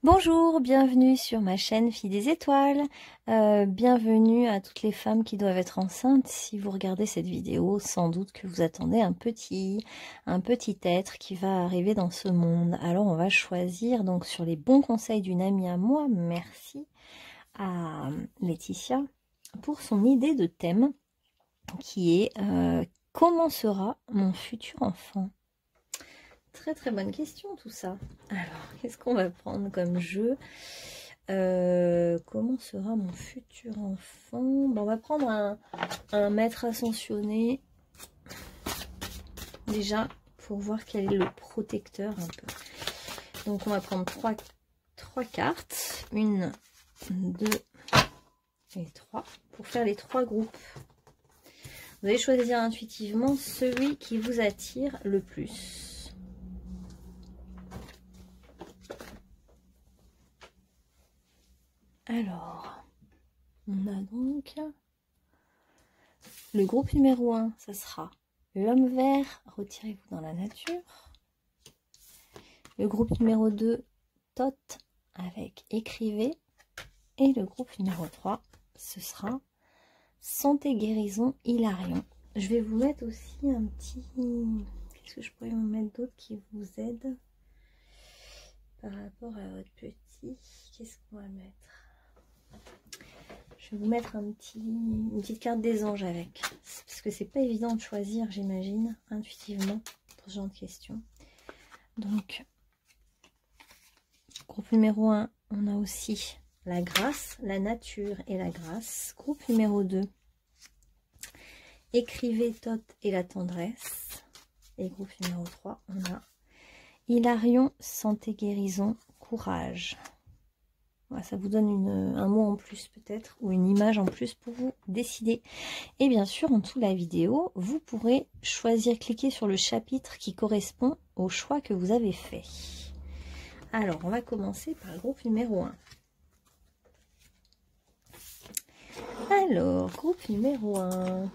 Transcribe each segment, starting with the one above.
Bonjour, bienvenue sur ma chaîne Fille des Étoiles. Bienvenue à toutes les femmes qui doivent être enceintes. Si vous regardez cette vidéo, sans doute que vous attendez un petit être qui va arriver dans ce monde. Alors on va choisir donc sur les bons conseils d'une amie à moi, merci à Laetitia, pour son idée de thème qui est comment sera mon futur enfant? Très très bonne question tout ça. Alors, qu'est-ce qu'on va prendre comme jeu? Comment sera mon futur enfant? Bon, on va prendre un maître ascensionné. Déjà, pour voir quel est le protecteur un peu. Donc on va prendre trois cartes. 1, 2 et 3. Pour faire les 3 groupes. Vous allez choisir intuitivement celui qui vous attire le plus. Alors, on a donc le groupe numéro 1, ça sera l'homme vert, retirez-vous dans la nature. Le groupe numéro 2, Tot avec écrivez. Et le groupe numéro 3, ce sera santé, guérison, Hilarion. Je vais vous mettre aussi un petit... Qu'est-ce que je pourrais vous mettre d'autre qui vous aide par rapport à votre petit? Qu'est-ce qu'on va mettre? Je vais vous mettre une petite carte des anges avec. Parce que c'est pas évident de choisir, j'imagine, intuitivement, pour ce genre de questions. Donc, groupe numéro 1, on a aussi la grâce, la nature et la grâce. Groupe numéro 2, écrivez, Tot et la tendresse. Et groupe numéro 3, on a Hilarion, santé, guérison, courage. Voilà, ça vous donne un mot en plus peut-être, ou une image en plus pour vous décider. Et bien sûr, en dessous de la vidéo, vous pourrez choisir, cliquer sur le chapitre qui correspond au choix que vous avez fait. Alors, on va commencer par le groupe numéro 1. Alors, groupe numéro 1.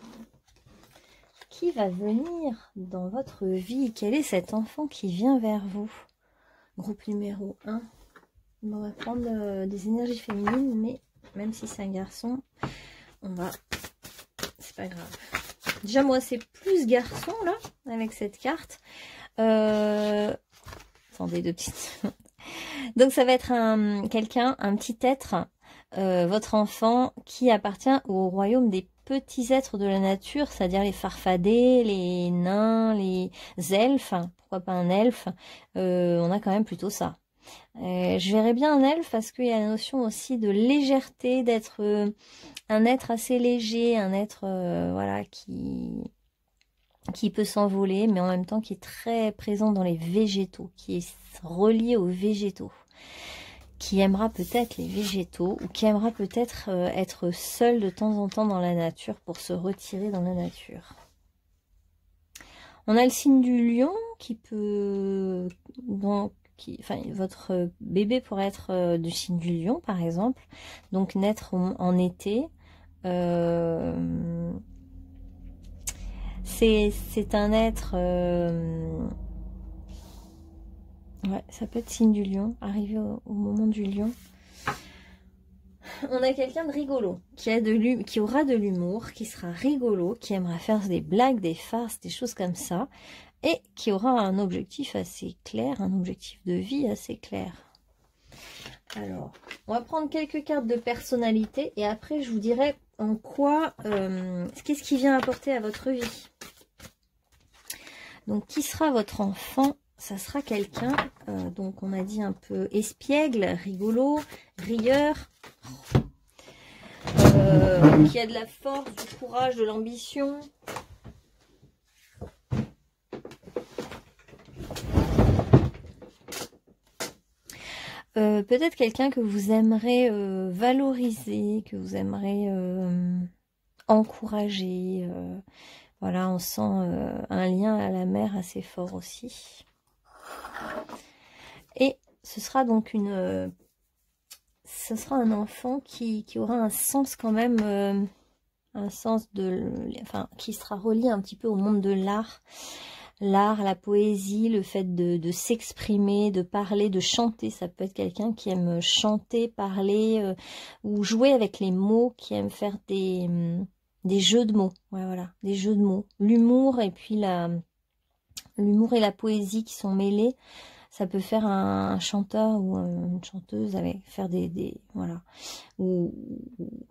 Qui va venir dans votre vie? Quel est cet enfant qui vient vers vous? Groupe numéro 1. On va prendre des énergies féminines, mais même si c'est un garçon, on va... C'est pas grave. Déjà, moi, c'est plus garçon, là, avec cette carte. Attendez, 2 petites... Donc, ça va être un petit être, votre enfant, qui appartient au royaume des petits êtres de la nature, c'est-à-dire les farfadets, les nains, les elfes. Pourquoi pas un elfe? On a quand même plutôt ça. Je verrais bien un elfe parce qu'il y a la notion aussi de légèreté, d'être un être assez léger, un être voilà, qui peut s'envoler, mais en même temps qui est très présent dans les végétaux, qui est relié aux végétaux, qui aimera peut-être les végétaux, ou qui aimera peut-être être seul de temps en temps dans la nature pour se retirer dans la nature. On a le signe du lion qui peut... donc votre bébé pourrait être du signe du lion, par exemple. Donc, naître en été. C'est un être... ouais, ça peut être signe du lion, arrivé au moment du lion. On a quelqu'un de rigolo, qui aura de l'humour, qui sera rigolo, qui aimera faire des blagues, des farces, des choses comme ça. Et qui aura un objectif assez clair, un objectif de vie assez clair. Alors, on va prendre quelques cartes de personnalité et après je vous dirai en quoi, qu'est-ce qui vient apporter à votre vie. Donc, qui sera votre enfant? Ça sera quelqu'un, donc on a dit un peu espiègle, rigolo, rieur, qui a de la force, du courage, de l'ambition. Peut-être quelqu'un que vous aimerez valoriser, que vous aimerez encourager. Voilà, on sent un lien à la mère assez fort aussi. Et ce sera donc ce sera un enfant qui aura un sens quand même, un sens de... Enfin, qui sera relié un petit peu au monde de l'art. l'art, la poésie, le fait de s'exprimer, de parler, de chanter. Ça peut être quelqu'un qui aime chanter, parler ou jouer avec les mots, qui aime faire des jeux de mots. Ouais, voilà, des jeux de mots. L'humour et puis l'humour et la poésie qui sont mêlés. Ça peut faire un chanteur ou une chanteuse avec faire voilà, ou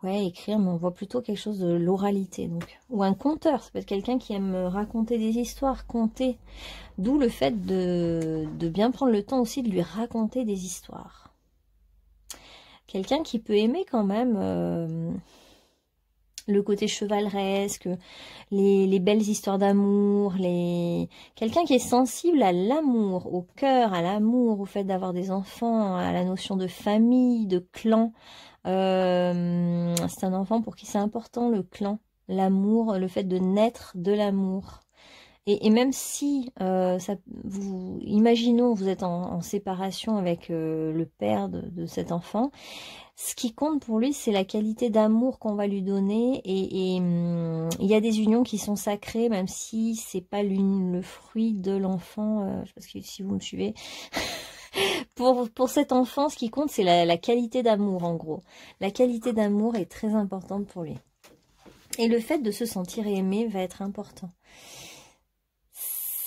ouais, écrire, mais on voit plutôt quelque chose de l'oralité, donc, ou un conteur. Ça peut être quelqu'un qui aime raconter des histoires, conter, d'où le fait de bien prendre le temps aussi de lui raconter des histoires. Quelqu'un qui peut aimer quand même le côté chevaleresque, les belles histoires d'amour, quelqu'un qui est sensible à l'amour, au cœur, à l'amour, au fait d'avoir des enfants, à la notion de famille, de clan. C'est un enfant pour qui c'est important, le clan, l'amour, le fait de naître de l'amour. Et même si, imaginons, vous êtes en séparation avec le père de cet enfant, ce qui compte pour lui, c'est la qualité d'amour qu'on va lui donner. Et il y a des unions qui sont sacrées, même si c'est pas le fruit de l'enfant. Je sais pas si vous me suivez. Pour cet enfant, ce qui compte, c'est la qualité d'amour, en gros. La qualité d'amour est très importante pour lui. Et le fait de se sentir aimé va être important.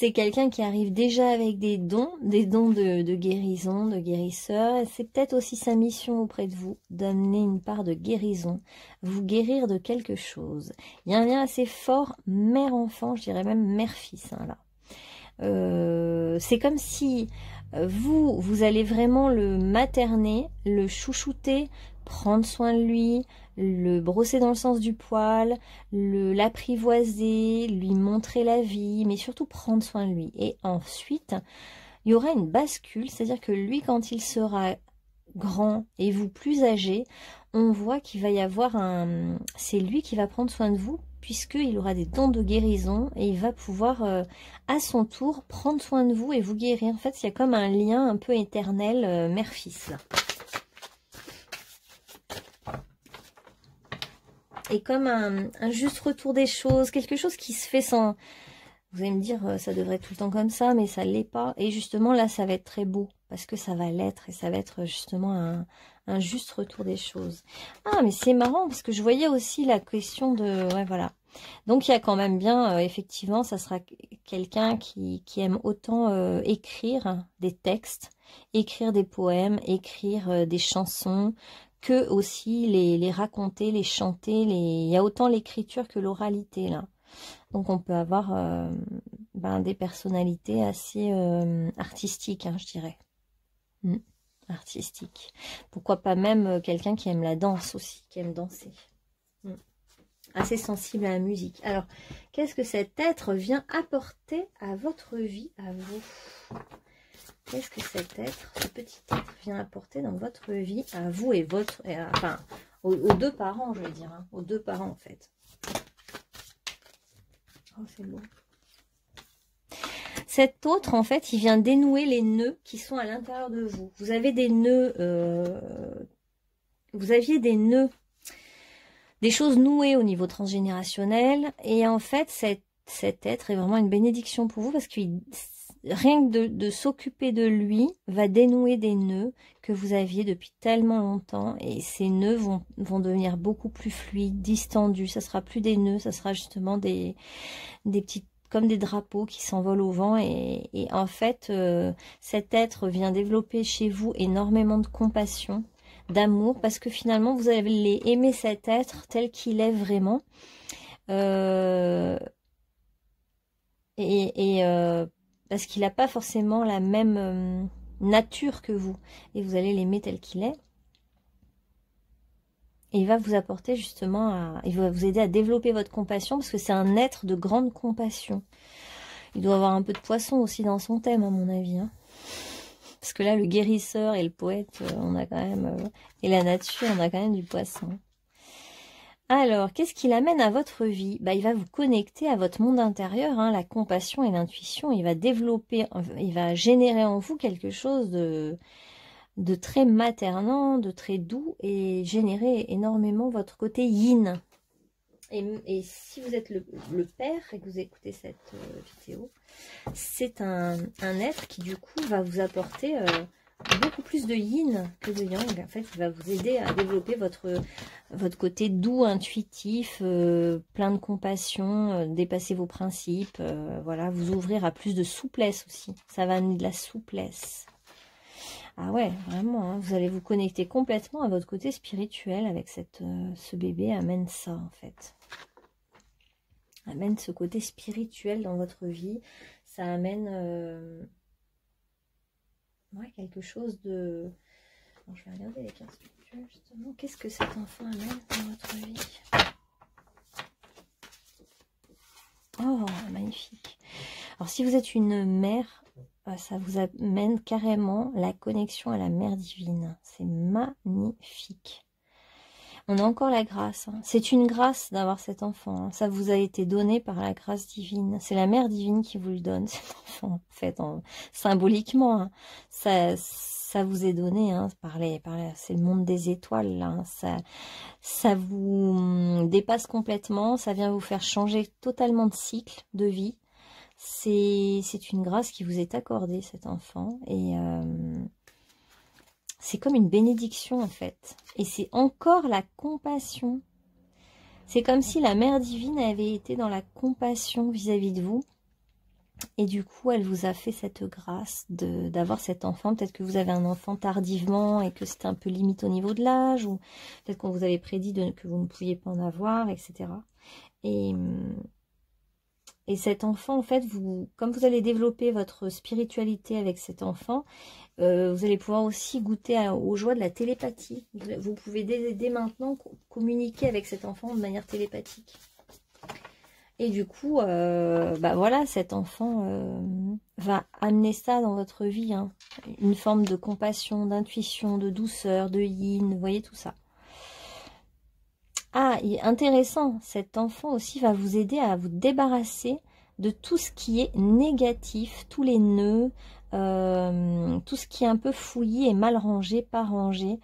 C'est quelqu'un qui arrive déjà avec des dons de guérison, de guérisseur. Et c'est peut-être aussi sa mission auprès de vous, d'amener une part de guérison, vous guérir de quelque chose. Il y a un lien assez fort, mère-enfant, je dirais même mère-fils, hein, là. C'est comme si vous allez vraiment le materner, le chouchouter, prendre soin de lui, le brosser dans le sens du poil, l'apprivoiser, lui montrer la vie, mais surtout prendre soin de lui. Et ensuite, il y aura une bascule, c'est-à-dire que lui, quand il sera grand et vous plus âgé, on voit qu'il va y avoir c'est lui qui va prendre soin de vous, puisqu'il aura des dons de guérison et il va pouvoir, à son tour, prendre soin de vous et vous guérir. En fait, il y a comme un lien un peu éternel mère-fils, là. Et comme un juste retour des choses, quelque chose qui se fait sans... Vous allez me dire, ça devrait être tout le temps comme ça, mais ça ne l'est pas. Et justement, là, ça va être très beau, parce que ça va l'être, et ça va être justement un juste retour des choses. Ah, mais c'est marrant, parce que je voyais aussi la question de... Ouais, voilà. Donc, il y a quand même bien, effectivement, ça sera quelqu'un qui aime autant écrire des textes, écrire des poèmes, écrire des chansons, que aussi les raconter, les chanter. Il y a autant l'écriture que l'oralité, là. Donc, on peut avoir des personnalités assez artistiques, hein, je dirais. Artistiques. Pourquoi pas même quelqu'un qui aime la danse aussi, qui aime danser. Assez sensible à la musique. Alors, qu'est-ce que cet être vient apporter à votre vie, à vous? Qu'est-ce que cet être, ce petit être, vient apporter dans votre vie, à vous et votre... enfin, aux deux parents, je veux dire. Hein, aux deux parents, en fait. Oh, c'est beau. Cet autre, en fait, il vient dénouer les nœuds qui sont à l'intérieur de vous. Vous avez des nœuds... vous aviez des nœuds, des choses nouées au niveau transgénérationnel. Et en fait, cet être est vraiment une bénédiction pour vous parce que rien que de s'occuper de lui va dénouer des nœuds que vous aviez depuis tellement longtemps. Et ces nœuds vont devenir beaucoup plus fluides, distendus. Ça sera plus des nœuds, ça sera justement des petites, comme des drapeaux qui s'envolent au vent. Et en fait, cet être vient développer chez vous énormément de compassion, d'amour, parce que finalement vous allez aimer cet être tel qu'il est vraiment, parce qu'il n'a pas forcément la même nature que vous, et vous allez l'aimer tel qu'il est, et il va vous apporter justement, il va vous aider à développer votre compassion, parce que c'est un être de grande compassion. Il doit avoir un peu de poisson aussi dans son thème, à mon avis, hein. Parce que là, le guérisseur et le poète, on a quand même... et la nature, on a quand même du poisson. Alors, qu'est-ce qu'il amène à votre vie? Il va vous connecter à votre monde intérieur, hein, la compassion et l'intuition. Il va développer, il va générer en vous quelque chose de très maternant, de très doux, et générer énormément votre côté yin. Et si vous êtes le père et que vous écoutez cette vidéo, c'est un être qui du coup va vous apporter beaucoup plus de yin que de yang. En fait, il va vous aider à développer votre côté doux, intuitif, plein de compassion, dépasser vos principes, voilà, vous ouvrir à plus de souplesse aussi. Ça va amener de la souplesse. Ah ouais, vraiment, hein, vous allez vous connecter complètement à votre côté spirituel avec ce bébé amène ça en fait. Amène ce côté spirituel dans votre vie. Ça amène ouais, quelque chose de... Bon, je vais regarder les cartes spirituelles justement. Qu'est-ce que cet enfant amène dans votre vie? Oh, magnifique. Alors si vous êtes une mère, ça vous amène carrément la connexion à la mère divine. C'est magnifique. On a encore la grâce. Hein. C'est une grâce d'avoir cet enfant. Hein. Ça vous a été donné par la grâce divine. C'est la mère divine qui vous le donne, cet enfant, en fait, symboliquement. Hein. Ça vous est donné hein, c'est le monde des étoiles. Là, hein. Ça vous dépasse complètement. Ça vient vous faire changer totalement de cycle de vie. C'est une grâce qui vous est accordée, cet enfant. Et c'est comme une bénédiction, en fait. Et c'est encore la compassion. C'est comme si la mère divine avait été dans la compassion vis-à-vis de vous. Et du coup, elle vous a fait cette grâce d'avoir cet enfant. Peut-être que vous avez un enfant tardivement et que c'était un peu limite au niveau de l'âge. Ou peut-être qu'on vous avait prédit que vous ne pouviez pas en avoir, etc. Et cet enfant, en fait, comme vous allez développer votre spiritualité avec cet enfant, vous allez pouvoir aussi goûter aux joies de la télépathie. Vous pouvez dès maintenant communiquer avec cet enfant de manière télépathique. Et du coup, bah voilà, cet enfant va amener ça dans votre vie. Hein. Une forme de compassion, d'intuition, de douceur, de yin, vous voyez tout ça. Ah, intéressant, cet enfant aussi va vous aider à vous débarrasser de tout ce qui est négatif, tous les nœuds, tout ce qui est un peu fouillis et mal rangé, pas rangé.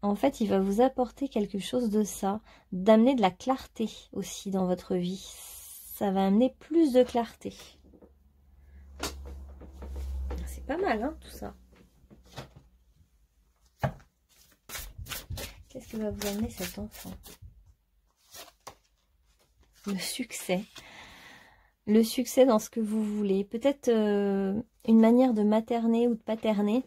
En fait, il va vous apporter quelque chose de ça, d'amener de la clarté aussi dans votre vie. Ça va amener plus de clarté. C'est pas mal, hein, tout ça. Qu'est-ce que va vous amener cet enfant ? Le succès. Le succès dans ce que vous voulez. Peut-être une manière de materner ou de paterner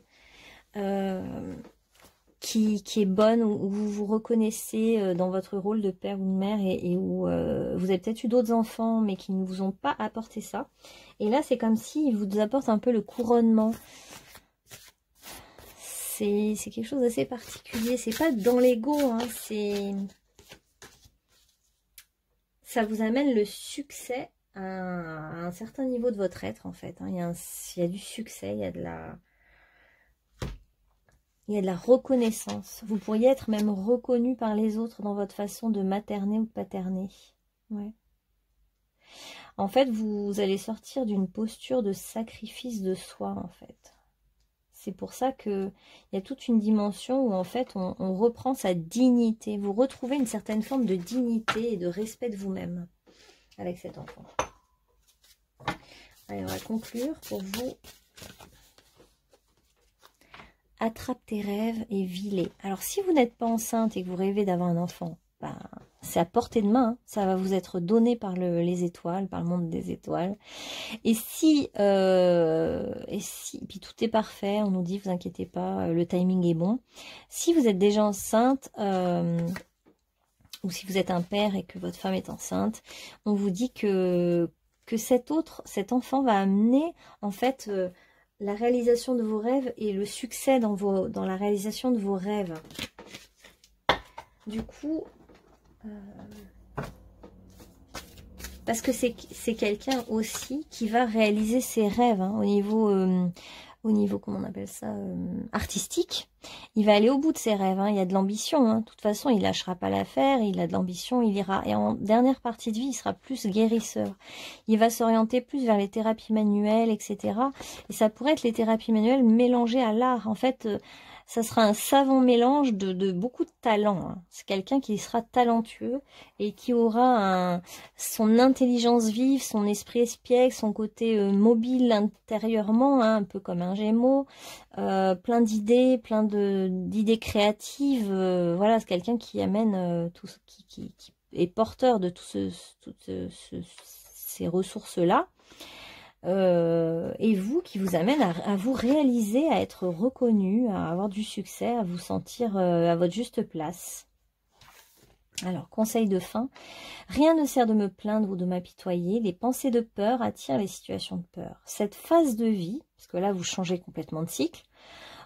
qui est bonne, où vous vous reconnaissez dans votre rôle de père ou de mère et où vous avez peut-être eu d'autres enfants mais qui ne vous ont pas apporté ça. Et là, c'est comme s'ils vous apportent un peu le couronnement. C'est quelque chose d'assez particulier. C'est pas dans l'ego, hein, ça vous amène le succès à un certain niveau de votre être, en fait. Hein. Il y a du succès, il y a de la reconnaissance. Vous pourriez être même reconnu par les autres dans votre façon de materner ou de paterner. Ouais. En fait, vous allez sortir d'une posture de sacrifice de soi, en fait. C'est pour ça qu'il y a toute une dimension où, en fait, on reprend sa dignité. Vous retrouvez une certaine forme de dignité et de respect de vous-même avec cet enfant. Allez, on va conclure pour vous. Attrape tes rêves et vis-les. Alors, si vous n'êtes pas enceinte et que vous rêvez d'avoir un enfant, ben, c'est à portée de main. Hein. Ça va vous être donné par les étoiles, par le monde des étoiles. Et puis tout est parfait, on nous dit, vous inquiétez pas, le timing est bon. Si vous êtes déjà enceinte, ou si vous êtes un père et que votre femme est enceinte, on vous dit que cet enfant va amener, en fait, la réalisation de vos rêves et le succès dans la réalisation de vos rêves. Du coup, parce que c'est quelqu'un aussi qui va réaliser ses rêves hein, au niveau, comment on appelle ça, artistique. Il va aller au bout de ses rêves, hein, il y a de l'ambition. Hein. De toute façon, il lâchera pas l'affaire, il a de l'ambition, il ira. Et en dernière partie de vie, il sera plus guérisseur. Il va s'orienter plus vers les thérapies manuelles, etc. Et ça pourrait être les thérapies manuelles mélangées à l'art. En fait, ça sera un savant mélange de beaucoup de talents. Hein. C'est quelqu'un qui sera talentueux et qui aura son intelligence vive, son esprit espiègle, son côté mobile intérieurement, hein, un peu comme un Gémeaux, plein d'idées, plein d'idées créatives. Voilà, c'est quelqu'un qui amène tout ce qui est porteur de toutes ces ressources-là. Et vous, qui vous amène à vous réaliser, à être reconnu, à avoir du succès, à vous sentir à votre juste place. Alors, conseil de fin, rien ne sert de me plaindre ou de m'apitoyer, les pensées de peur attirent les situations de peur. Cette phase de vie, parce que là vous changez complètement de cycle,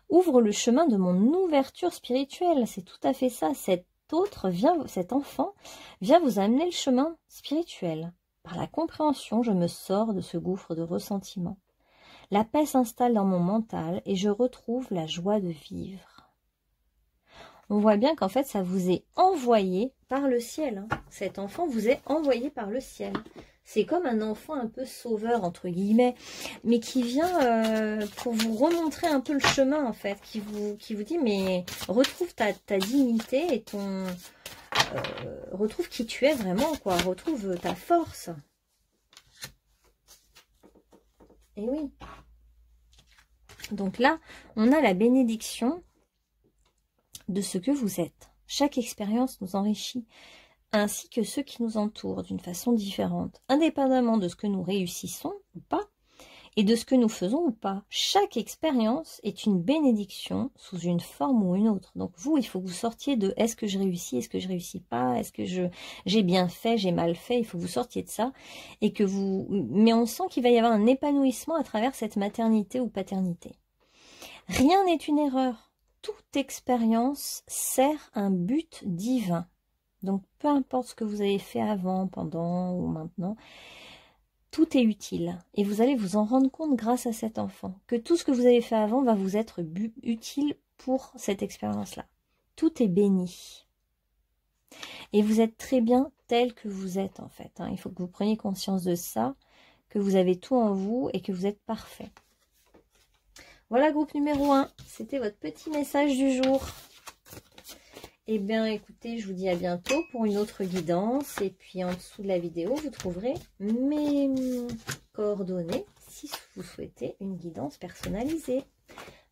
ouvre le chemin de mon ouverture spirituelle, c'est tout à fait ça, cet enfant vient vous amener le chemin spirituel. Par la compréhension, je me sors de ce gouffre de ressentiment. La paix s'installe dans mon mental et je retrouve la joie de vivre. On voit bien qu'en fait, ça vous est envoyé par le ciel. Hein. Cet enfant vous est envoyé par le ciel. C'est comme un enfant un peu sauveur, entre guillemets, mais qui vient pour vous remontrer un peu le chemin, en fait, qui vous dit, mais retrouve ta dignité et retrouve qui tu es vraiment, quoi. Retrouve ta force. Et oui. Donc là, on a la bénédiction de ce que vous êtes. Chaque expérience nous enrichit, ainsi que ceux qui nous entourent d'une façon différente, indépendamment de ce que nous réussissons ou pas, et de ce que nous faisons ou pas. Chaque expérience est une bénédiction sous une forme ou une autre. Donc vous, il faut que vous sortiez de est-ce que je réussis, est-ce que je réussis pas, est-ce que j'ai bien fait, j'ai mal fait, il faut que vous sortiez de ça. Et que vous... Mais on sent qu'il va y avoir un épanouissement à travers cette maternité ou paternité. Rien n'est une erreur. Toute expérience sert un but divin. Donc peu importe ce que vous avez fait avant, pendant ou maintenant, tout est utile. Et vous allez vous en rendre compte grâce à cet enfant, que tout ce que vous avez fait avant va vous être utile pour cette expérience-là. Tout est béni. Et vous êtes très bien tel que vous êtes en fait. Hein. Il faut que vous preniez conscience de ça, que vous avez tout en vous et que vous êtes parfait. Voilà, groupe numéro 1. C'était votre petit message du jour. Eh bien, écoutez, je vous dis à bientôt pour une autre guidance. Et puis, en dessous de la vidéo, vous trouverez mes coordonnées si vous souhaitez une guidance personnalisée.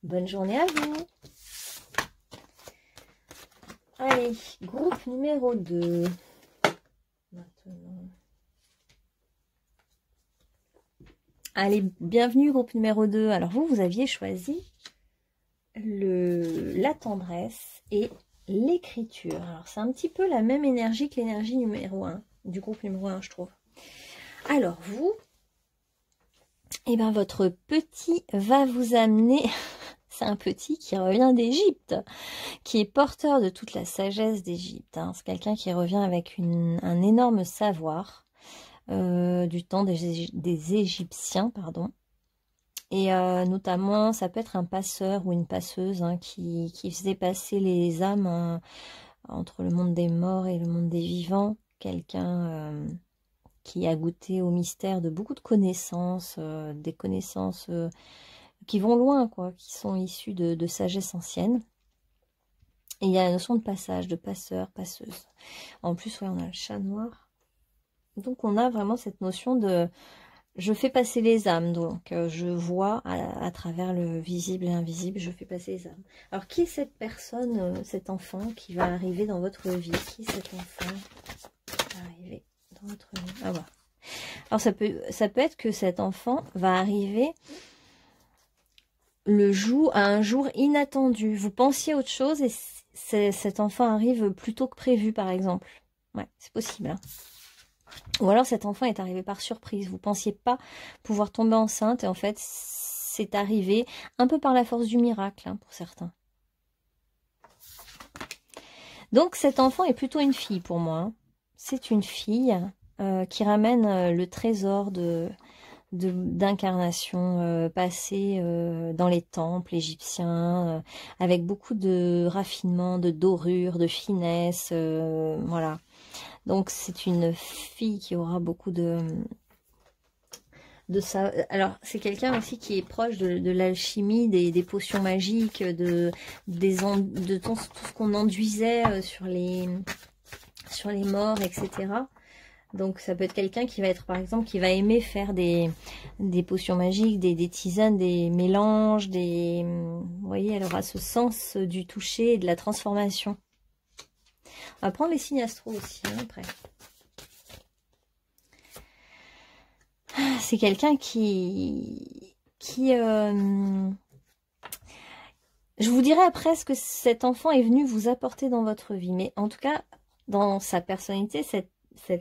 Bonne journée à vous. Allez, groupe numéro 2. Maintenant. Allez, bienvenue, groupe numéro 2. Alors, vous aviez choisi la tendresse et l'écriture. Alors, c'est un petit peu la même énergie que l'énergie numéro 1, du groupe numéro 1, je trouve. Alors, vous, eh ben, votre petit va vous amener... C'est un petit qui revient d'Égypte, qui est porteur de toute la sagesse d'Égypte. Hein. C'est quelqu'un qui revient avec un énorme savoir du temps des Égyptiens, pardon. Et notamment, ça peut être un passeur ou une passeuse hein, qui faisait passer les âmes entre le monde des morts et le monde des vivants. Quelqu'un qui a goûté au mystère de beaucoup de connaissances, des connaissances qui vont loin, quoi, qui sont issues de sagesse ancienne. Et il y a la notion de passage, de passeur, passeuse. En plus, ouais, on a le chat noir. Donc, on a vraiment cette notion de... Je fais passer les âmes, donc je vois à travers le visible et l'invisible, je fais passer les âmes. Alors, qui est cette personne, cet enfant qui va arriver dans votre vie? Qui est cet enfant qui va arriver dans votre vie? Ah, voilà. Alors, ça peut être que cet enfant va arriver... à un jour inattendu. Vous pensiez autre chose et cet enfant arrive plus tôt que prévu, par exemple. Ouais, c'est possible. Hein. Ou alors cet enfant est arrivé par surprise. Vous ne pensiez pas pouvoir tomber enceinte et en fait, c'est arrivé un peu par la force du miracle, hein, pour certains. Donc cet enfant est plutôt une fille pour moi. Hein. C'est une fille qui ramène le trésor d'incarnation passée dans les temples égyptiens avec beaucoup de raffinement, de dorure, de finesse, voilà. Donc c'est une fille qui aura beaucoup de de ça. Alors, c'est quelqu'un aussi qui est proche de l'alchimie, des potions magiques, de tout ce qu'on enduisait sur les morts, etc. Donc, ça peut être quelqu'un qui va être, par exemple, qui va aimer faire des potions magiques, des tisanes, des mélanges, vous voyez, elle aura ce sens du toucher et de la transformation. On va prendre les signes astro aussi, hein, après. C'est quelqu'un je vous dirai après ce que cet enfant est venu vous apporter dans votre vie. Mais en tout cas, dans sa personnalité, cet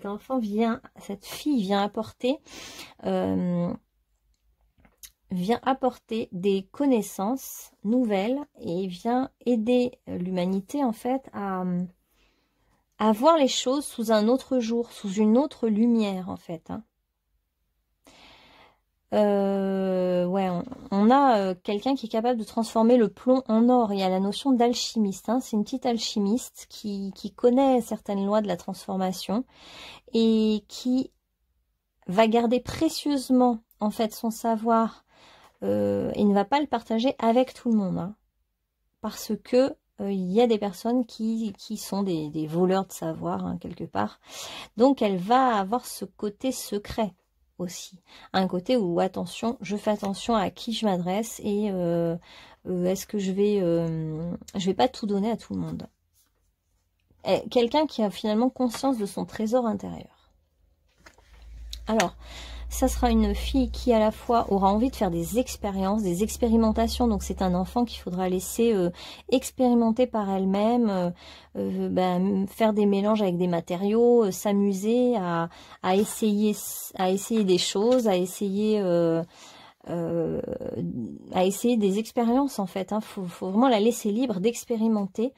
enfant cette fille vient apporter des connaissances nouvelles et vient aider l'humanité en fait à voir les choses sous un autre jour, sous une autre lumière en fait, hein. Ouais, on a quelqu'un qui est capable de transformer le plomb en or. Il y a la notion d'alchimiste, hein. C'est une petite alchimiste qui connaît certaines lois de la transformation et qui va garder précieusement en fait son savoir et ne va pas le partager avec tout le monde, hein, parce que il y a des personnes qui sont des voleurs de savoir, hein, quelque part. Donc elle va avoir ce côté secret aussi, un côté où attention, je fais attention à qui je m'adresse et est-ce que je vais pas tout donner à tout le monde. Quelqu'un qui a finalement conscience de son trésor intérieur. Alors, ça sera une fille qui à la fois aura envie de faire des expériences, des expérimentations. Donc c'est un enfant qu'il faudra laisser expérimenter par elle-même, faire des mélanges avec des matériaux, s'amuser à essayer des choses, à essayer des expériences en fait, hein. Faut vraiment la laisser libre d'expérimenter.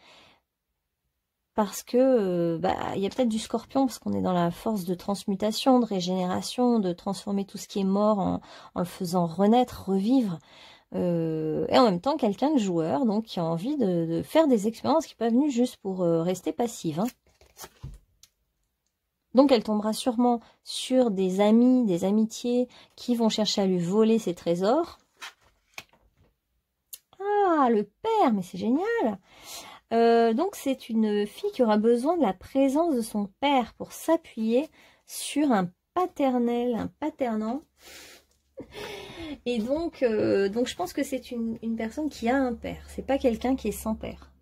Parce que il y a peut-être du scorpion, parce qu'on est dans la force de transmutation, de régénération, de transformer tout ce qui est mort en le faisant renaître, revivre. Et en même temps, quelqu'un de joueur, donc qui a envie de faire des expériences, qui n'est pas venu juste pour rester passive, hein. Donc elle tombera sûrement sur des amis, des amitiés qui vont chercher à lui voler ses trésors. Ah, le père, mais c'est génial! Donc c'est une fille qui aura besoin de la présence de son père pour s'appuyer sur un paternel, un paternant. Et donc je pense que c'est une personne qui a un père. C'est pas quelqu'un qui est sans père.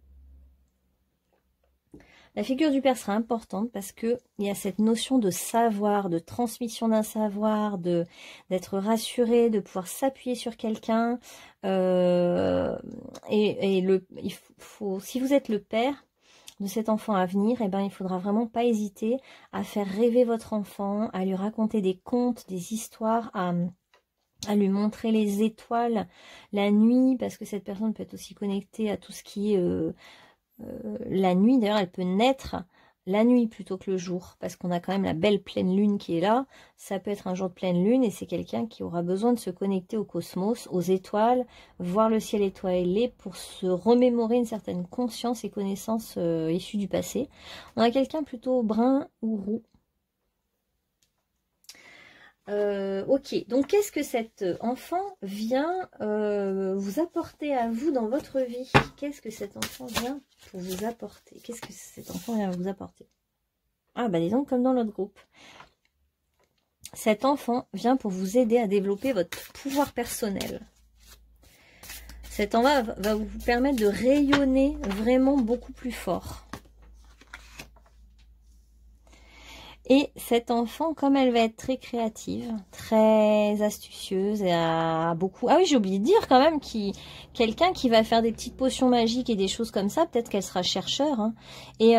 La figure du père sera importante parce que il y a cette notion de savoir, de transmission d'un savoir, d'être rassuré, de pouvoir s'appuyer sur quelqu'un. Si vous êtes le père de cet enfant à venir, eh ben, il faudra vraiment pas hésiter à faire rêver votre enfant, à lui raconter des contes, des histoires, à lui montrer les étoiles la nuit, parce que cette personne peut être aussi connectée à tout ce qui est la nuit. D'ailleurs, elle peut naître la nuit plutôt que le jour, parce qu'on a quand même la belle pleine lune qui est là. Ça peut être un jour de pleine lune, et c'est quelqu'un qui aura besoin de se connecter au cosmos, aux étoiles, voir le ciel étoilé pour se remémorer une certaine conscience et connaissance issues du passé. On a quelqu'un plutôt brun ou roux. Ok, donc qu'est-ce que cet enfant vient vous apporter à vous dans votre vie? Qu'est-ce que cet enfant vient pour vous apporter? Qu'est-ce que cet enfant vient vous apporter? Ah bah disons comme dans l'autre groupe. Cet enfant vient pour vous aider à développer votre pouvoir personnel. Cet enfant va vous permettre de rayonner vraiment beaucoup plus fort. Et cette enfant, comme elle va être très créative, très astucieuse, et a beaucoup... Ah oui, j'ai oublié de dire quand même quelqu'un qui va faire des petites potions magiques et des choses comme ça, peut-être qu'elle sera chercheur, hein, et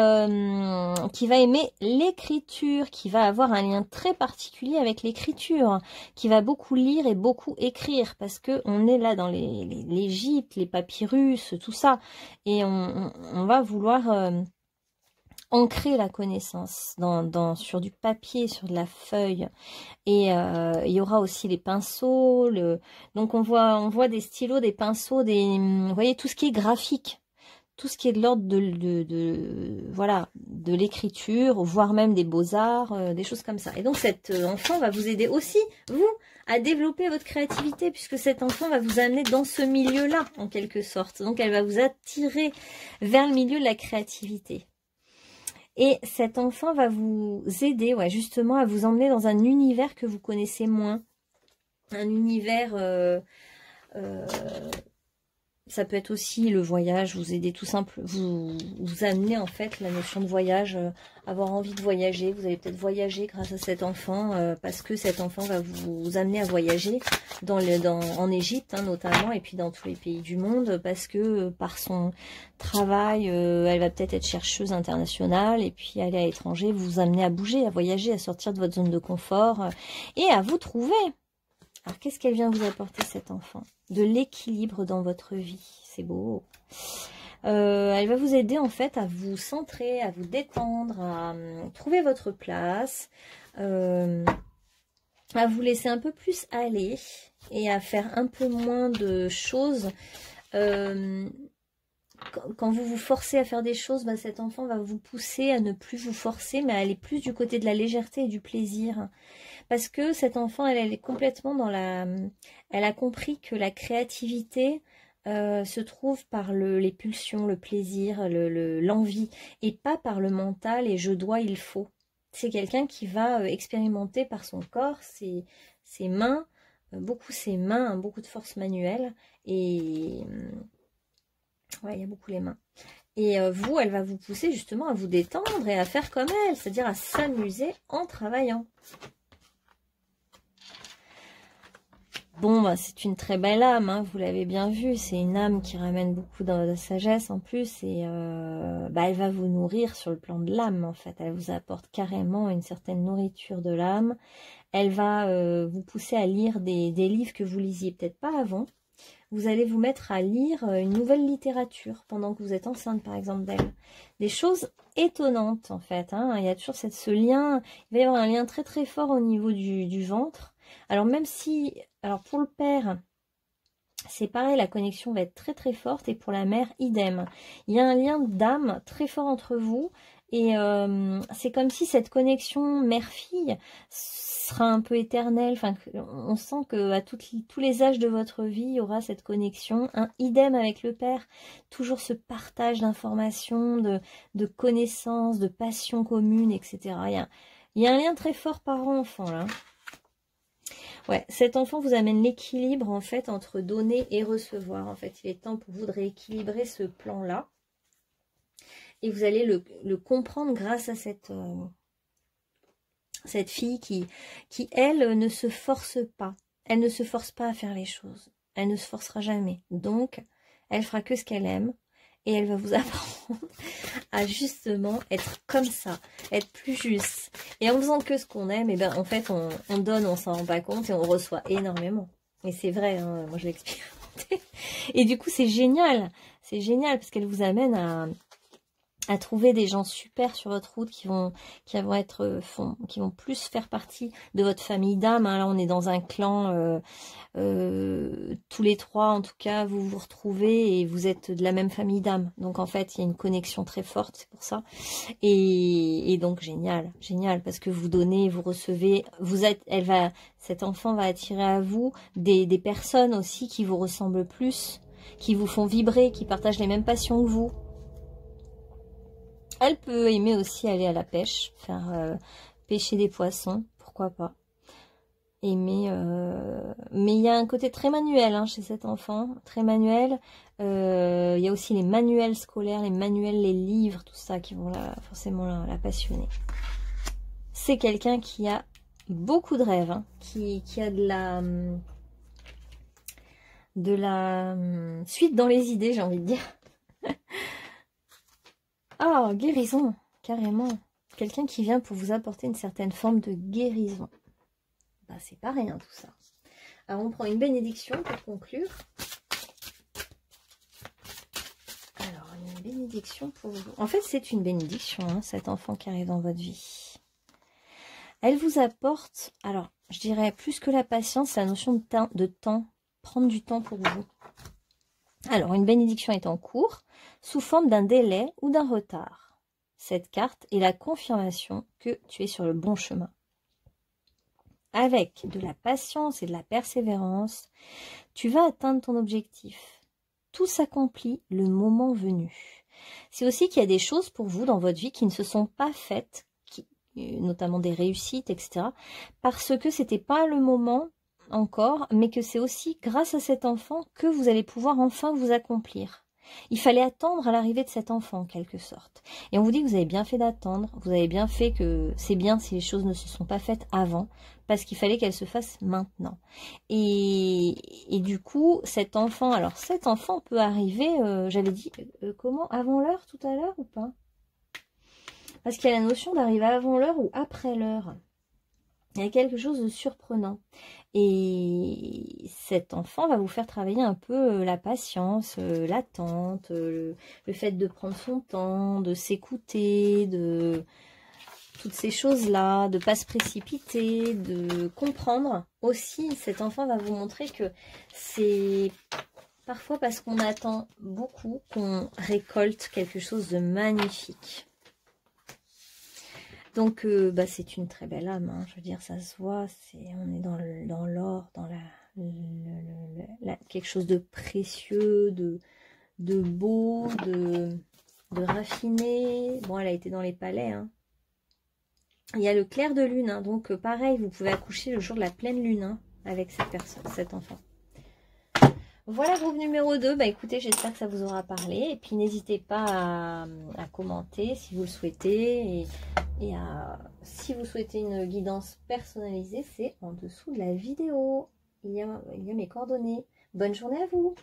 qui va aimer l'écriture, qui va avoir un lien très particulier avec l'écriture, qui va beaucoup lire et beaucoup écrire, parce que on est là dans l'Égypte, les papyrus, tout ça, et on va vouloir... ancrer la connaissance sur du papier, sur de la feuille. Et il y aura aussi les pinceaux. Donc on voit des stylos, des pinceaux, vous voyez, tout ce qui est graphique. tout ce qui est de l'ordre voilà, de l'écriture, voire même des beaux-arts, des choses comme ça. Et donc cet enfant va vous aider aussi, vous, à développer votre créativité, puisque cet enfant va vous amener dans ce milieu-là, en quelque sorte. Donc elle va vous attirer vers le milieu de la créativité. Et cet enfant va vous aider, ouais, justement, à vous emmener dans un univers que vous connaissez moins. Un univers... ça peut être aussi le voyage, vous aider tout simple, vous amener en fait la notion de voyage, avoir envie de voyager. Vous allez peut-être voyager grâce à cet enfant, parce que cet enfant va vous amener à voyager en Égypte, hein, notamment, et puis dans tous les pays du monde, parce que par son travail, elle va peut-être être chercheuse internationale, et puis aller à l'étranger, vous amener à bouger, à voyager, à sortir de votre zone de confort, et à vous trouver. Alors, qu'est-ce qu'elle vient vous apporter, cet enfant? De l'équilibre dans votre vie. C'est beau. Elle va vous aider, en fait, à vous centrer, à vous détendre, à trouver votre place, à vous laisser un peu plus aller et à faire un peu moins de choses. Quand vous vous forcez à faire des choses, bah, cet enfant va vous pousser à ne plus vous forcer, mais à aller plus du côté de la légèreté et du plaisir. Parce que cet enfant, elle est complètement dans la... Elle a compris que la créativité se trouve par les pulsions, le plaisir, l'envie, et pas par le mental et je dois, il faut. C'est quelqu'un qui va expérimenter par son corps, ses mains, beaucoup ses mains, hein, beaucoup de force manuelle, et... ouais, il y a beaucoup les mains. Et vous, elle va vous pousser justement à vous détendre et à faire comme elle, c'est-à-dire à s'amuser en travaillant. Bon, bah, c'est une très belle âme, hein, vous l'avez bien vu, c'est une âme qui ramène beaucoup de sagesse en plus, et bah, elle va vous nourrir sur le plan de l'âme en fait, elle vous apporte carrément une certaine nourriture de l'âme, elle va vous pousser à lire des livres que vous lisiez peut-être pas avant, vous allez vous mettre à lire une nouvelle littérature pendant que vous êtes enceinte par exemple d'elle, des choses étonnantes en fait, hein, il y a toujours ce lien, il va y avoir un lien très très fort au niveau du ventre. Alors même si, alors pour le père, c'est pareil, la connexion va être très très forte, et pour la mère, idem. Il y a un lien d'âme très fort entre vous, et c'est comme si cette connexion mère-fille sera un peu éternelle. Enfin, on sent qu'à tous les âges de votre vie, il y aura cette connexion. Un idem avec le père, toujours ce partage d'informations, de connaissances, de passions communes, etc. Il y a un lien très fort parent-enfant là. Ouais, cet enfant vous amène l'équilibre en fait entre donner et recevoir. En fait, il est temps pour vous de rééquilibrer ce plan-là. Et vous allez le comprendre grâce à cette fille qui, elle, ne se force pas. Elle ne se force pas à faire les choses. Elle ne se forcera jamais. Donc, elle fera que ce qu'elle aime. Et elle va vous apprendre à justement être comme ça, être plus juste. Et en faisant que ce qu'on aime, et ben en fait on donne, on s'en rend pas compte et on reçoit énormément. Et c'est vrai, hein, moi je l'ai expérimenté. Et du coup c'est génial parce qu'elle vous amène à trouver des gens super sur votre route qui vont plus faire partie de votre famille d'âme. Hein. Là, on est dans un clan, tous les trois, en tout cas, vous vous retrouvez et vous êtes de la même famille d'âme. Donc, en fait, il y a une connexion très forte, c'est pour ça. Et donc, génial, parce que vous donnez, vous recevez, cet enfant va attirer à vous des personnes aussi qui vous ressemblent plus, qui vous font vibrer, qui partagent les mêmes passions que vous. Elle peut aimer aussi aller à la pêche, faire pêcher des poissons, pourquoi pas. Mais il y a un côté très manuel hein, chez cet enfant, très manuel. Il y a aussi les manuels scolaires, les manuels, les livres, tout ça qui vont forcément la passionner. C'est quelqu'un qui a beaucoup de rêves, hein, qui a de la suite dans les idées, j'ai envie de dire. Ah, guérison, carrément. Quelqu'un qui vient pour vous apporter une certaine forme de guérison. Bah, c'est pas rien tout ça. Alors, on prend une bénédiction pour conclure. Alors, une bénédiction pour vous. En fait, c'est une bénédiction, hein, cet enfant qui arrive dans votre vie. Elle vous apporte, alors, je dirais, plus que la patience, la notion de temps, prendre du temps pour vous. Alors, une bénédiction est en cours, sous forme d'un délai ou d'un retard. Cette carte est la confirmation que tu es sur le bon chemin. Avec de la patience et de la persévérance, tu vas atteindre ton objectif. Tout s'accomplit le moment venu. C'est aussi qu'il y a des choses pour vous dans votre vie qui ne se sont pas faites, notamment des réussites, etc. Parce que c'était pas le moment encore, mais que c'est aussi grâce à cet enfant que vous allez pouvoir enfin vous accomplir. Il fallait attendre à l'arrivée de cet enfant, en quelque sorte. Et on vous dit que vous avez bien fait d'attendre, vous avez bien fait que c'est bien si les choses ne se sont pas faites avant, parce qu'il fallait qu'elles se fassent maintenant. Et du coup, cet enfant, alors cet enfant peut arriver, j'avais dit, comment, avant l'heure tout à l'heure ou pas? Parce qu'il y a la notion d'arriver avant l'heure ou après l'heure. Il y a quelque chose de surprenant. Et cet enfant va vous faire travailler un peu la patience, l'attente, le fait de prendre son temps, de s'écouter, de toutes ces choses-là, de ne pas se précipiter, de comprendre. Aussi, cet enfant va vous montrer que c'est parfois parce qu'on attend beaucoup qu'on récolte quelque chose de magnifique. Donc, c'est une très belle âme, hein. Je veux dire, ça se voit, on est dans l'or, dans quelque chose de précieux, de beau, de raffiné. Bon, elle a été dans les palais, hein. Il y a le clair de lune, hein. Donc pareil, vous pouvez accoucher le jour de la pleine lune, hein, avec cette personne, cet enfant. Voilà, groupe numéro 2. Écoutez, j'espère que ça vous aura parlé. Et puis, n'hésitez pas à commenter si vous le souhaitez. Si vous souhaitez une guidance personnalisée, c'est en dessous de la vidéo. Il y a mes coordonnées. Bonne journée à vous.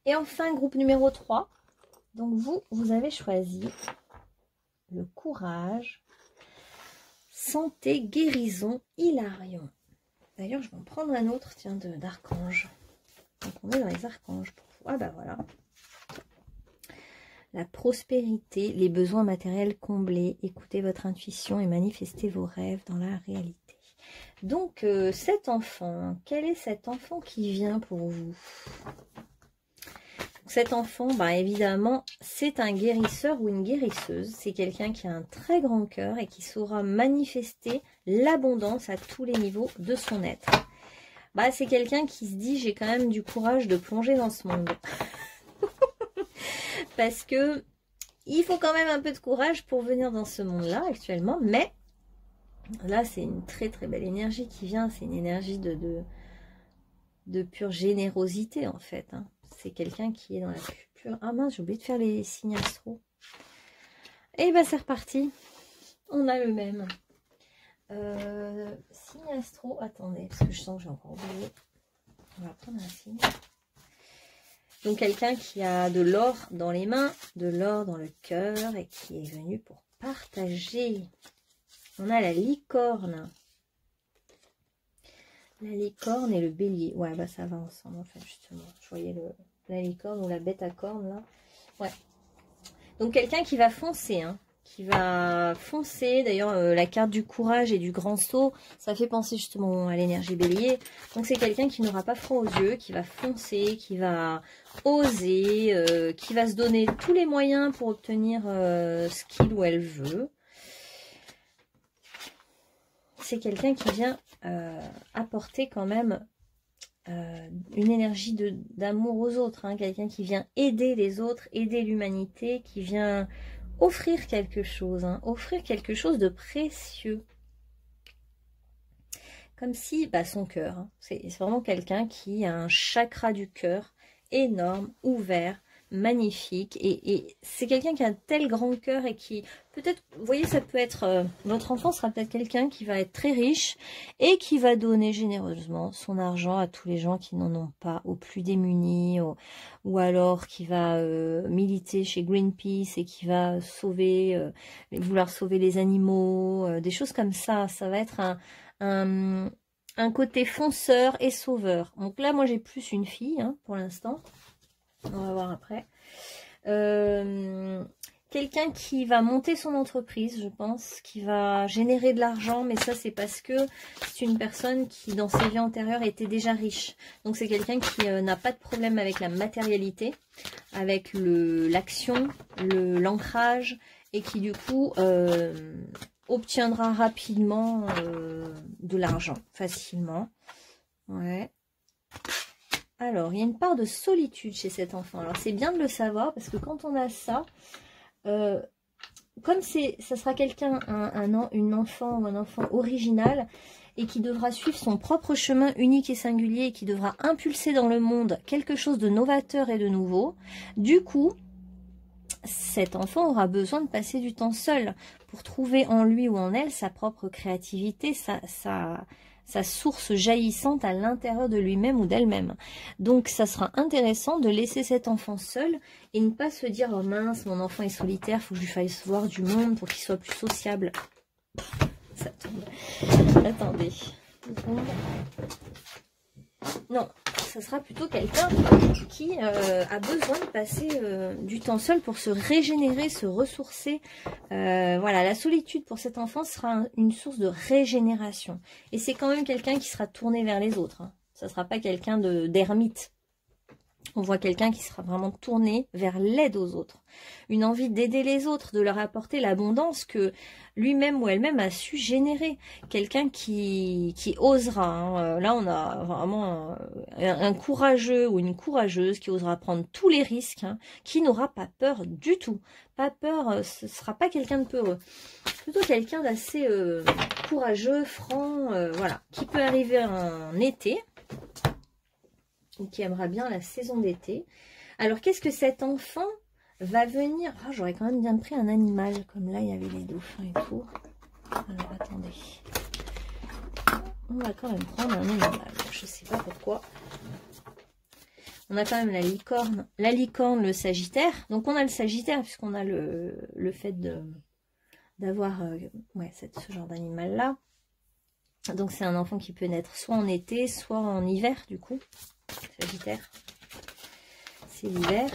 Et enfin, groupe numéro 3. Donc, vous avez choisi le courage, santé, guérison, Hilarion. D'ailleurs, je vais en prendre un autre, tiens, d'archange. Donc, on est dans les archanges. Ah, voilà. La prospérité, les besoins matériels comblés. Écoutez votre intuition et manifestez vos rêves dans la réalité. Donc, cet enfant, quel est cet enfant qui vient pour vous? Cet enfant, évidemment, c'est un guérisseur ou une guérisseuse. C'est quelqu'un qui a un très grand cœur et qui saura manifester l'abondance à tous les niveaux de son être. C'est quelqu'un qui se dit, j'ai quand même du courage de plonger dans ce monde. Parce que il faut quand même un peu de courage pour venir dans ce monde-là actuellement. Mais là, c'est une très très belle énergie qui vient. C'est une énergie de pure générosité en fait, hein. C'est quelqu'un qui est dans la pure... Ah mince, j'ai oublié de faire les signes astro. Et c'est reparti. On a le même. Signe astro, attendez, parce que je sens que j'ai encore oublié. On va prendre un signe. Donc quelqu'un qui a de l'or dans les mains, de l'or dans le cœur et qui est venu pour partager. On a la licorne. La licorne et le bélier. Ouais, ça va ensemble en fait, justement. Je voyais la licorne ou la bête à cornes là. Ouais. Donc quelqu'un qui va foncer, hein. Qui va foncer. D'ailleurs, la carte du courage et du grand saut, ça fait penser justement à l'énergie bélier. Donc c'est quelqu'un qui n'aura pas froid aux yeux, qui va foncer, qui va oser, qui va se donner tous les moyens pour obtenir ce qu'il ou elle veut. C'est quelqu'un qui vient apporter quand même une énergie d'amour aux autres, hein. Quelqu'un qui vient aider les autres, aider l'humanité, qui vient offrir quelque chose, hein, offrir quelque chose de précieux. Comme si, son cœur, hein, c'est vraiment quelqu'un qui a un chakra du cœur énorme, ouvert, magnifique. Et c'est quelqu'un qui a un tel grand cœur et qui, peut-être, vous voyez, ça peut être, votre enfant sera peut-être quelqu'un qui va être très riche et qui va donner généreusement son argent à tous les gens qui n'en ont pas, aux plus démunis, ou alors qui va militer chez Greenpeace et qui va vouloir sauver les animaux, des choses comme ça. Ça va être un côté fonceur et sauveur. Donc là, moi, j'ai plus une fille, hein, pour l'instant. On va voir après. quelqu'un qui va monter son entreprise, je pense, qui va générer de l'argent, mais ça c'est parce que c'est une personne qui dans ses vies antérieures était déjà riche. Donc c'est quelqu'un qui n'a pas de problème avec la matérialité, avec l'action, l'ancrage, et qui du coup obtiendra rapidement de l'argent, facilement. Ouais. Alors, il y a une part de solitude chez cet enfant. Alors, c'est bien de le savoir, parce que quand on a ça, comme ça sera quelqu'un, une enfant ou un enfant original, et qui devra suivre son propre chemin unique et singulier, et qui devra impulser dans le monde quelque chose de novateur et de nouveau, du coup, cet enfant aura besoin de passer du temps seul pour trouver en lui ou en elle sa propre créativité, sa source jaillissante à l'intérieur de lui-même ou d'elle-même. Donc ça sera intéressant de laisser cet enfant seul et ne pas se dire « Oh mince, mon enfant est solitaire, il faut que je lui fasse voir du monde pour qu'il soit plus sociable. » Ça tombe. Attendez. Non, ça sera plutôt quelqu'un qui a besoin de passer du temps seul pour se régénérer, se ressourcer. Voilà, la solitude pour cet enfant sera une source de régénération. Et c'est quand même quelqu'un qui sera tourné vers les autres. Hein. Ça ne sera pas quelqu'un d'ermite. On voit quelqu'un qui sera vraiment tourné vers l'aide aux autres. Une envie d'aider les autres, de leur apporter l'abondance que lui-même ou elle-même a su générer. Quelqu'un qui osera. Hein. Là, on a vraiment un courageux ou une courageuse qui osera prendre tous les risques, hein, qui n'aura pas peur du tout. Pas peur, ce ne sera pas quelqu'un de peureux. Plutôt quelqu'un d'assez courageux, franc, voilà. Qui peut arriver en été, ou qui aimera bien la saison d'été. Alors, qu'est-ce que cet enfant va venir... Oh, j'aurais quand même bien pris un animal, comme là, il y avait les dauphins et tout. Alors, attendez. On va quand même prendre un animal. Je ne sais pas pourquoi. On a quand même la licorne. La licorne, le sagittaire. Donc, on a le sagittaire, puisqu'on a le fait d'avoir ce genre d'animal-là. Donc, c'est un enfant qui peut naître soit en été, soit en hiver, du coup. Sagittaire, c'est l'hiver.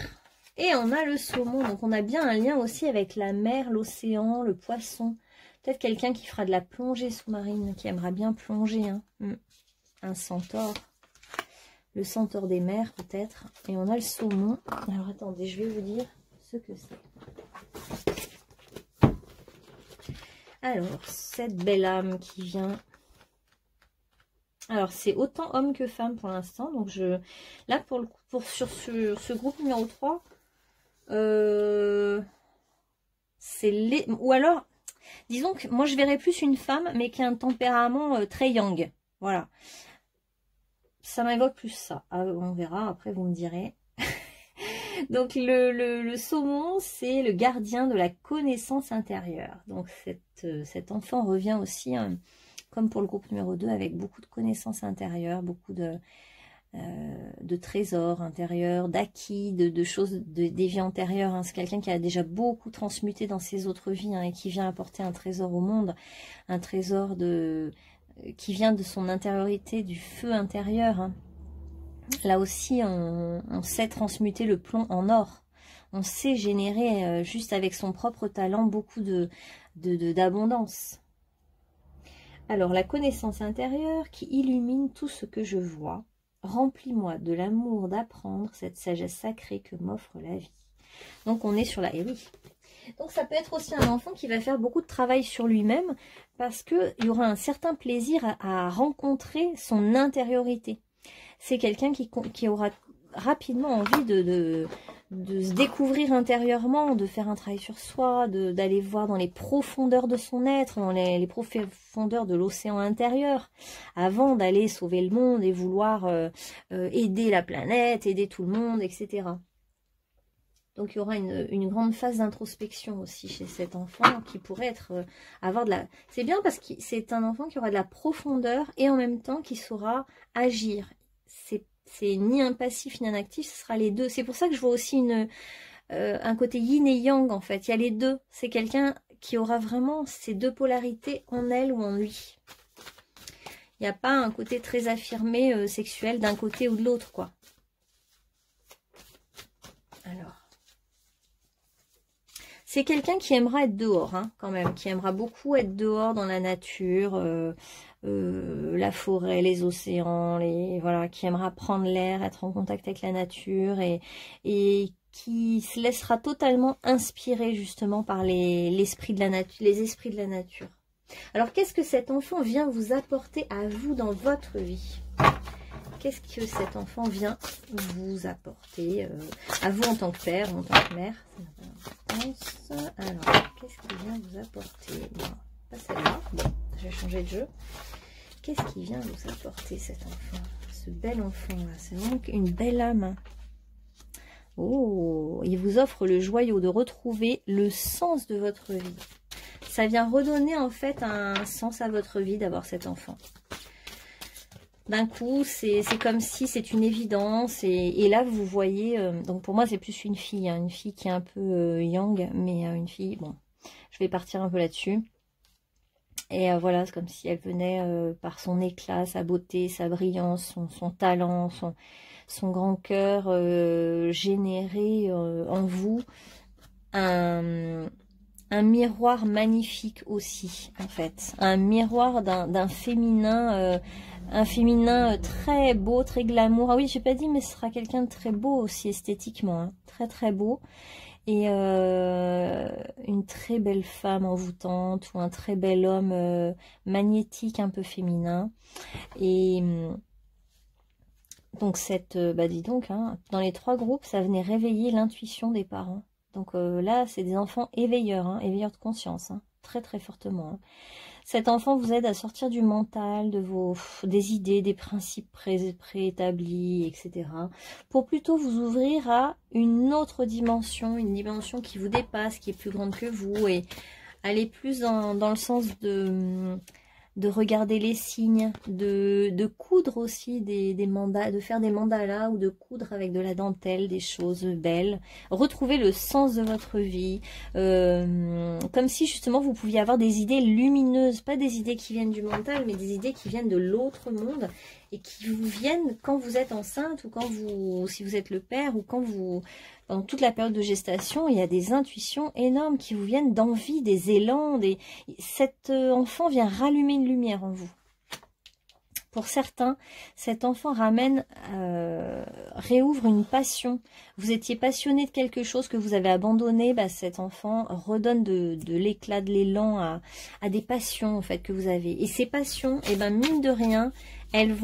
Et on a le saumon, donc on a bien un lien aussi avec la mer, l'océan, le poisson. Peut-être quelqu'un qui fera de la plongée sous-marine, qui aimera bien plonger. Hein. Un centaure, le centaure des mers peut-être. Et on a le saumon. Alors attendez, je vais vous dire ce que c'est. Alors, cette belle âme qui vient... Alors, c'est autant homme que femme pour l'instant. Donc, là, sur ce groupe numéro 3, c'est ou alors, disons que moi, je verrais plus une femme, mais qui a un tempérament très yang. Voilà. Ça m'évoque plus ça. On verra, après, vous me direz. Donc, le saumon, c'est le gardien de la connaissance intérieure. Donc, cet enfant revient aussi... comme pour le groupe numéro 2, avec beaucoup de connaissances intérieures, beaucoup de trésors intérieurs, d'acquis, de choses, des vies antérieures. Hein. C'est quelqu'un qui a déjà beaucoup transmuté dans ses autres vies, hein, et qui vient apporter un trésor au monde, un trésor qui vient de son intériorité, du feu intérieur. Hein. Là aussi, on sait transmuter le plomb en or. On sait générer, juste avec son propre talent, beaucoup d'abondance. Alors, la connaissance intérieure qui illumine tout ce que je vois, remplis-moi de l'amour d'apprendre cette sagesse sacrée que m'offre la vie. Donc, on est sur la... Eh oui. Donc, ça peut être aussi un enfant qui va faire beaucoup de travail sur lui-même parce qu'il y aura un certain plaisir à rencontrer son intériorité. C'est quelqu'un qui aura rapidement envie de se découvrir intérieurement, de faire un travail sur soi, d'aller voir dans les profondeurs de son être, dans les profondeurs de l'océan intérieur, avant d'aller sauver le monde et vouloir aider la planète, aider tout le monde, etc. Donc, il y aura une grande phase d'introspection aussi chez cet enfant qui pourrait avoir de la... C'est bien parce que c'est un enfant qui aura de la profondeur et en même temps qui saura agir. C'est ni un passif ni un actif, ce sera les deux. C'est pour ça que je vois aussi un côté yin et yang, en fait. Il y a les deux. C'est quelqu'un qui aura vraiment ces deux polarités en elle ou en lui. Il n'y a pas un côté très affirmé sexuel d'un côté ou de l'autre, quoi. Alors, C'est quelqu'un qui aimera être dehors, hein, quand même, qui aimera beaucoup être dehors dans la nature, la forêt, les océans, voilà, qui aimera prendre l'air, être en contact avec la nature et qui se laissera totalement inspirer justement par l'esprit de la nature, les esprits de la nature. Alors, qu'est-ce que cet enfant vient vous apporter à vous dans votre vie? Qu'est-ce que cet enfant vient vous apporter à vous en tant que père ou en tant que mère? Alors, qu'est-ce qu'il vient vous apporter? Non, pas celle-là. Bon, je vais changer de jeu. Qu'est-ce qu'il vient vous apporter, cet enfant? Ce bel enfant-là, c'est donc une belle âme. Oh, il vous offre le joyau de retrouver le sens de votre vie. Ça vient redonner en fait un sens à votre vie d'avoir cet enfant. D'un coup, c'est comme si c'est une évidence. Et là, vous voyez, donc pour moi, c'est plus une fille. Hein, une fille qui est un peu yang, mais une fille, bon, je vais partir un peu là-dessus. Et voilà, c'est comme si elle venait par son éclat, sa beauté, sa brillance, son talent, son grand cœur, générer en vous un miroir magnifique aussi, en fait. Un miroir d'un féminin, un féminin très beau, très glamour. Ah oui, j'ai pas dit, mais ce sera quelqu'un de très beau aussi esthétiquement. Hein. Très très beau. Et une très belle femme envoûtante ou un très bel homme magnétique, un peu féminin. Et donc, dis donc, hein, dans les 3 groupes, ça venait réveiller l'intuition des parents. Donc là, c'est des enfants éveilleurs, hein, éveilleurs de conscience, hein, très très fortement. Hein. Cet enfant vous aide à sortir du mental, des idées, des principes préétablis, etc. Pour plutôt vous ouvrir à une autre dimension, une dimension qui vous dépasse, qui est plus grande que vous, et aller plus dans le sens de regarder les signes, de coudre aussi des mandats, de faire des mandalas ou de coudre avec de la dentelle, des choses belles. Retrouver le sens de votre vie, comme si justement vous pouviez avoir des idées lumineuses, pas des idées qui viennent du mental, mais des idées qui viennent de l'autre monde et qui vous viennent quand vous êtes enceinte ou si vous êtes le père ou pendant toute la période de gestation, il y a des intuitions énormes qui vous viennent d'envie, des élans. Cet enfant vient rallumer une lumière en vous. Pour certains, cet enfant réouvre une passion. Vous étiez passionné de quelque chose que vous avez abandonné, cet enfant redonne de l'éclat, de l'élan à des passions en fait que vous avez. Et ces passions, mine de rien, elles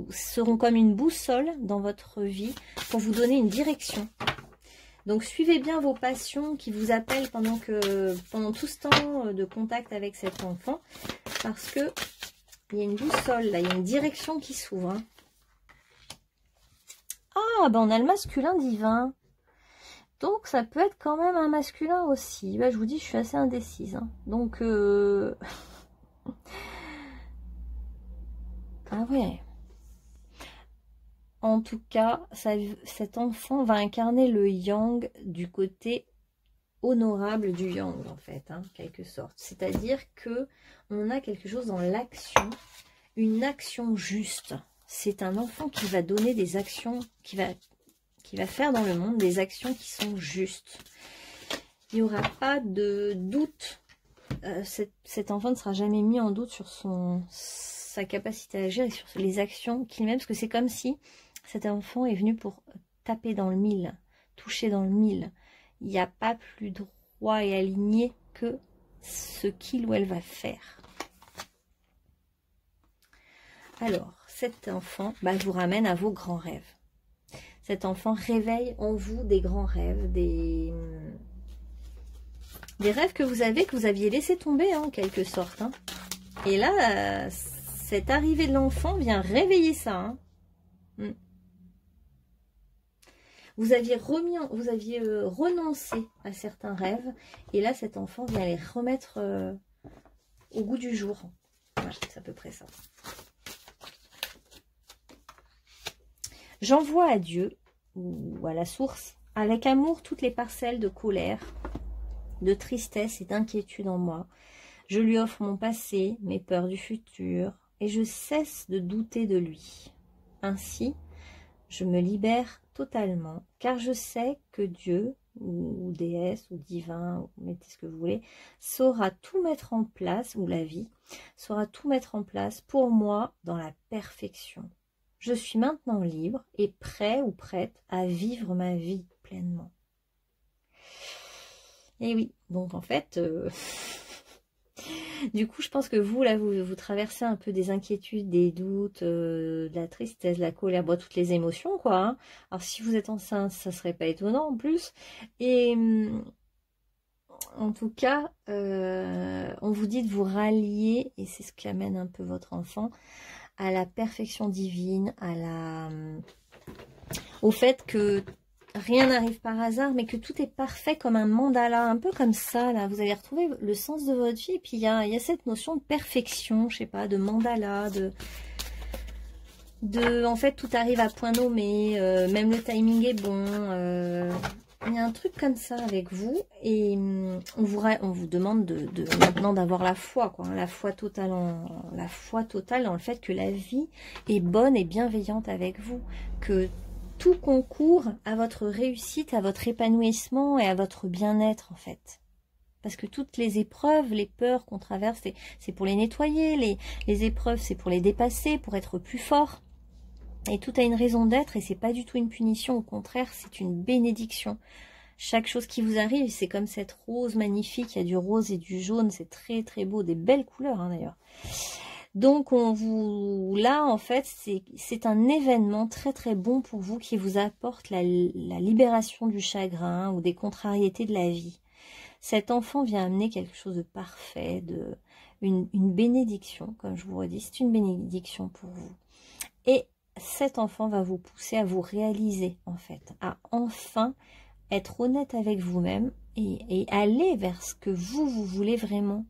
seront comme une boussole dans votre vie pour vous donner une direction. Donc suivez bien vos passions qui vous appellent pendant tout ce temps de contact avec cet enfant, parce que il y a une boussole là, il y a une direction qui s'ouvre. Hein. Ah, on a le masculin divin. Donc ça peut être quand même un masculin aussi. Je vous dis, je suis assez indécise. Hein. Donc ah ouais. En tout cas, cet enfant va incarner le yang du côté honorable du yang, en fait, en quelque sorte. C'est-à-dire que on a quelque chose dans l'action, une action juste. C'est un enfant qui va donner des actions, qui va faire dans le monde des actions qui sont justes. Il n'y aura pas de doute. Cet enfant ne sera jamais mis en doute sur sa capacité à agir et sur les actions qu'il mène, parce que c'est comme si cet enfant est venu pour taper dans le mille, toucher dans le mille. Il n'y a pas plus droit et aligné que ce qu'il ou elle va faire. Alors, cet enfant vous ramène à vos grands rêves. Cet enfant réveille en vous des grands rêves, des rêves que vous aviez laissé tomber, en quelque sorte. Hein. Et là, cette arrivée de l'enfant vient réveiller ça. Hein. Vous aviez renoncé à certains rêves, et là, cet enfant vient les remettre au goût du jour. Voilà, c'est à peu près ça. J'envoie à Dieu, ou à la source, avec amour toutes les parcelles de colère, de tristesse et d'inquiétude en moi. Je lui offre mon passé, mes peurs du futur, et je cesse de douter de lui. Ainsi, je me libère totalement, car je sais que Dieu ou déesse, ou divin, ou mettez ce que vous voulez, saura tout mettre en place, ou la vie, saura tout mettre en place pour moi dans la perfection. Je suis maintenant libre et prêt ou prête à vivre ma vie pleinement. Et oui, donc en fait, du coup, je pense que vous, là, vous traversez un peu des inquiétudes, des doutes, de la tristesse, de la colère, bon, toutes les émotions, quoi. Hein. Alors, si vous êtes enceinte, ça serait pas étonnant en plus. Et en tout cas, on vous dit de vous rallier, et c'est ce qui amène un peu votre enfant, à la perfection divine, au fait que rien n'arrive par hasard, mais que tout est parfait comme un mandala, un peu comme ça, là. Vous allez retrouver le sens de votre vie, et puis il y a cette notion de perfection, je sais pas, de mandala, en fait, tout arrive à point nommé, même le timing est bon, il y a un truc comme ça avec vous, et on vous demande maintenant d'avoir la foi, quoi, hein, la foi totale dans le fait que la vie est bonne et bienveillante avec vous, que tout concourt à votre réussite, à votre épanouissement et à votre bien-être, en fait. Parce que toutes les épreuves, les peurs qu'on traverse, c'est pour les nettoyer. Les épreuves, c'est pour les dépasser, pour être plus fort. Et tout a une raison d'être et c'est pas du tout une punition. Au contraire, c'est une bénédiction. Chaque chose qui vous arrive, c'est comme cette rose magnifique. Il y a du rose et du jaune. C'est très, très beau. Des belles couleurs, hein, d'ailleurs. Donc, là, en fait, c'est un événement très très bon pour vous qui vous apporte la libération du chagrin ou des contrariétés de la vie. Cet enfant vient amener quelque chose de parfait, une bénédiction, comme je vous redis, c'est une bénédiction pour vous. Et cet enfant va vous pousser à vous réaliser, en fait, à enfin être honnête avec vous-même et aller vers ce que vous voulez vraiment.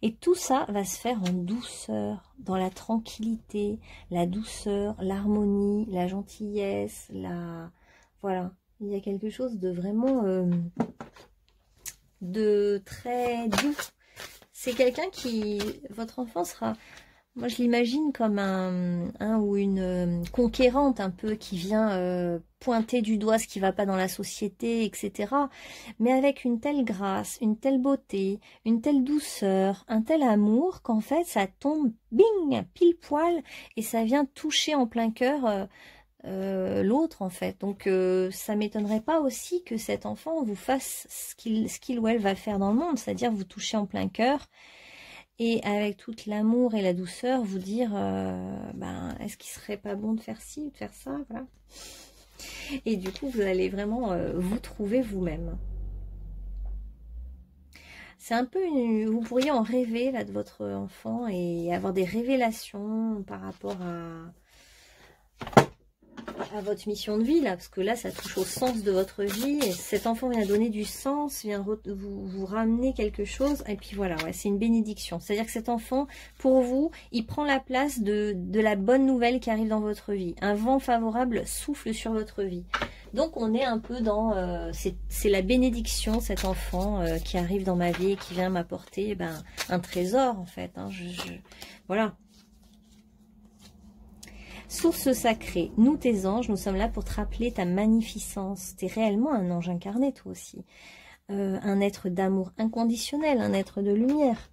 Et tout ça va se faire en douceur, dans la tranquillité, la douceur, l'harmonie, la gentillesse, voilà. Il y a quelque chose de vraiment de très doux. C'est quelqu'un qui... Votre enfant sera... Moi, je l'imagine comme un ou une conquérante un peu qui vient pointer du doigt ce qui ne va pas dans la société, etc. Mais avec une telle grâce, une telle beauté, une telle douceur, un tel amour qu'en fait, ça tombe, bing, pile poil, et ça vient toucher en plein cœur l'autre, en fait. Donc, ça m'étonnerait pas aussi que cet enfant vous fasse ce qu'il ou elle va faire dans le monde, c'est-à-dire vous toucher en plein cœur, et avec tout l'amour et la douceur, vous dire, est-ce qu'il serait pas bon de faire ci ou de faire ça, voilà. Et du coup, vous allez vraiment vous trouver vous-même. C'est un peu, vous pourriez en rêver là de votre enfant et avoir des révélations par rapport à votre mission de vie, là, parce que là, ça touche au sens de votre vie, et cet enfant vient donner du sens, vient vous ramener quelque chose, et puis voilà, ouais, c'est une bénédiction. C'est-à-dire que cet enfant, pour vous, il prend la place de la bonne nouvelle qui arrive dans votre vie. Un vent favorable souffle sur votre vie. Donc, on est un peu dans... c'est la bénédiction, cet enfant qui arrive dans ma vie et qui vient m'apporter un trésor, en fait. Hein, voilà. Source sacrée, nous tes anges, nous sommes là pour te rappeler ta magnificence. Tu es réellement un ange incarné, toi aussi. Un être d'amour inconditionnel, un être de lumière.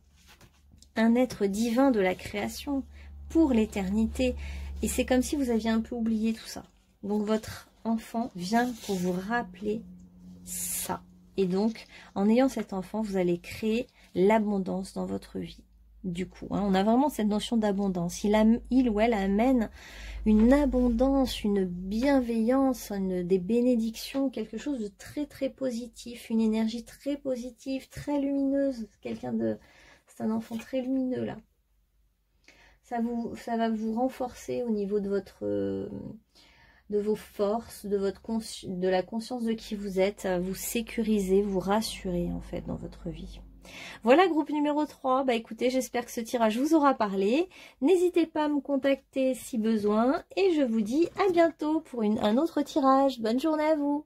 Un être divin de la création, pour l'éternité. Et c'est comme si vous aviez un peu oublié tout ça. Donc votre enfant vient pour vous rappeler ça. Et donc, en ayant cet enfant, vous allez créer l'abondance dans votre vie. Du coup, hein, on a vraiment cette notion d'abondance. Il ou elle amène une abondance, une bienveillance, des bénédictions, quelque chose de très très positif, une énergie très positive, très lumineuse. C'est un enfant très lumineux là. Ça va vous renforcer au niveau de vos forces, de la conscience de qui vous êtes, vous sécuriser, vous rassurer en fait dans votre vie. Voilà, groupe numéro 3. Écoutez, j'espère que ce tirage vous aura parlé. N'hésitez pas à me contacter si besoin. Et je vous dis à bientôt pour un autre tirage. Bonne journée à vous.